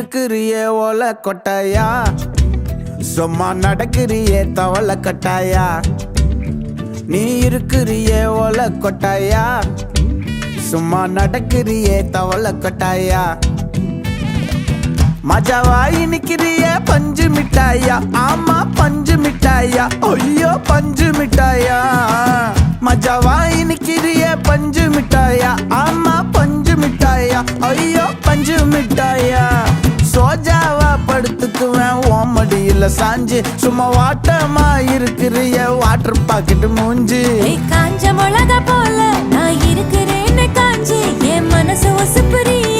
இருக்கிறியே ஓல கொட்டாயா, சும்மா நடக்கிறியே தவள கட்டாயா. நீ இருக்கிறியே ஓல கொட்டாயா, சும்மா நடக்கிறியே தவள கொட்டாயா. மஜாவாய் நிக்கிறிய பஞ்சு மிட்டாயா, ஆமா பஞ்சு மிட்டாயா, ஐயோ பஞ்சு மிட்டாயா. மஜாவாய் நிக்கிறிய பஞ்சு மிட்டாயா, ஆமா பஞ்சு மிட்டாயா, ஐயோ பஞ்சு மிட்டாயா. சோஜாவா படுத்துக்குவேன் ஓமடியில சாஞ்சு, சும்மா வாட்டமா இருக்கிறிய வாட்டர் பாக்கெட் மூஞ்சி. காஞ்ச மிளகா போல நான் இருக்கிறேன்னு காஞ்சி, என் மனசு ஒசுப்புறிய